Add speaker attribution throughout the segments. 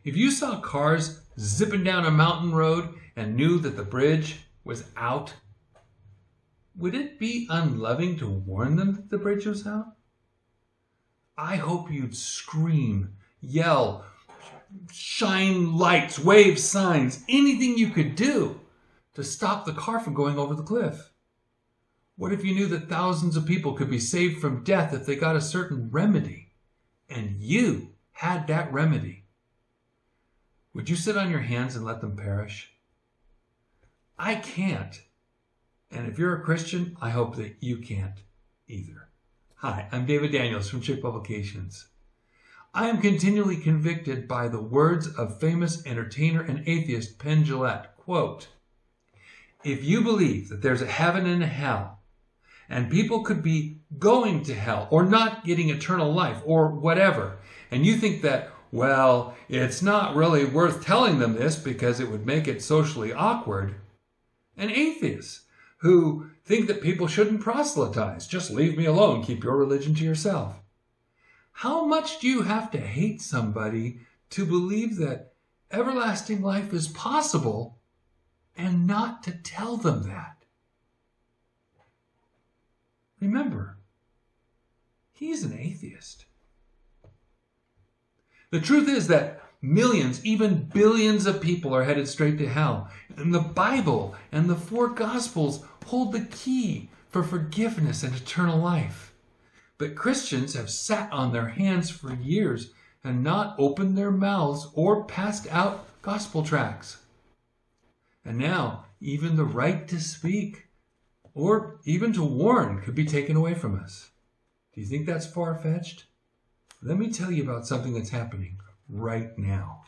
Speaker 1: If you saw cars zipping down a mountain road and knew that the bridge was out, would it be unloving to warn them that the bridge was out? I hope you'd scream, yell, shine lights, wave signs, anything you could do to stop the car from going over the cliff. What if you knew that thousands of people could be saved from death if they got a certain remedy, and you had that remedy? Would you sit on your hands and let them perish? I can't. And if you're a Christian, I hope that you can't either. Hi, I'm David Daniels from Chick Publications. I am continually convicted by the words of famous entertainer and atheist Penn Jillette. Quote, "If you believe that there's a heaven and a hell, and people could be going to hell or not getting eternal life or whatever, and you think that, well, it's not really worth telling them this because it would make it socially awkward," and atheists who think that people shouldn't proselytize, just leave me alone, keep your religion to yourself. How much do you have to hate somebody to believe that everlasting life is possible and not to tell them that? Remember, he's an atheist. The truth is that millions, even billions of people are headed straight to hell. And the Bible and the four Gospels hold the key for forgiveness and eternal life. But Christians have sat on their hands for years and not opened their mouths or passed out gospel tracts. And now, even the right to speak or even to warn could be taken away from us. Do you think that's far-fetched? Let me tell you about something that's happening right now.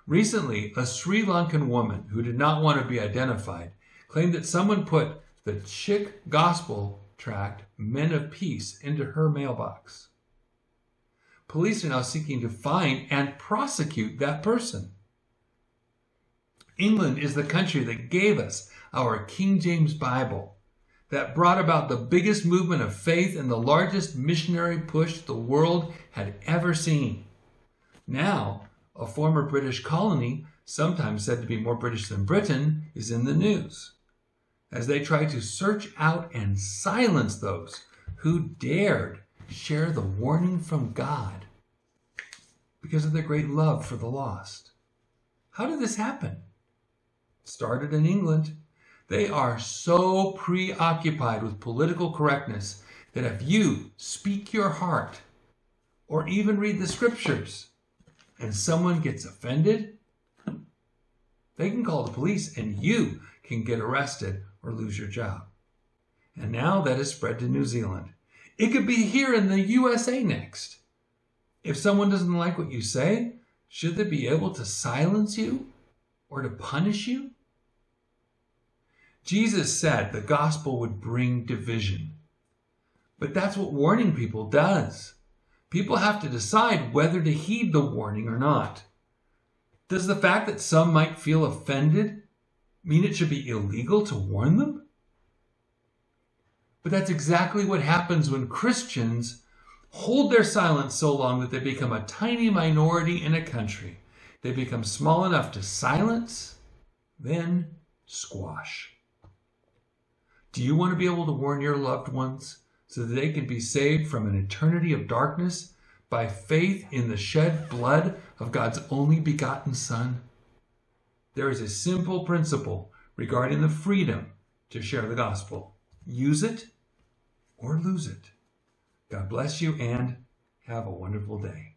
Speaker 1: Recently, a Sri Lankan woman who did not want to be identified claimed that someone put the Chick Gospel tract, Men of Peace, into her mailbox. Police are now seeking to find and prosecute that person. England is the country that gave us our King James Bible, that brought about the biggest movement of faith and the largest missionary push the world had ever seen. Now, a former British colony, sometimes said to be more British than Britain, is in the news as they try to search out and silence those who dared share the warning from God because of their great love for the lost. How did this happen? It started in England. They are so preoccupied with political correctness that if you speak your heart or even read the scriptures and someone gets offended, they can call the police and you can get arrested or lose your job. And now that has spread to New Zealand. It could be here in the USA next. If someone doesn't like what you say, should they be able to silence you or to punish you? Jesus said the gospel would bring division. But that's what warning people does. People have to decide whether to heed the warning or not. Does the fact that some might feel offended mean it should be illegal to warn them? But that's exactly what happens when Christians hold their silence so long that they become a tiny minority in a country. They become small enough to silence, then squash. Do you want to be able to warn your loved ones so that they can be saved from an eternity of darkness by faith in the shed blood of God's only begotten Son? There is a simple principle regarding the freedom to share the gospel. Use it or lose it. God bless you and have a wonderful day.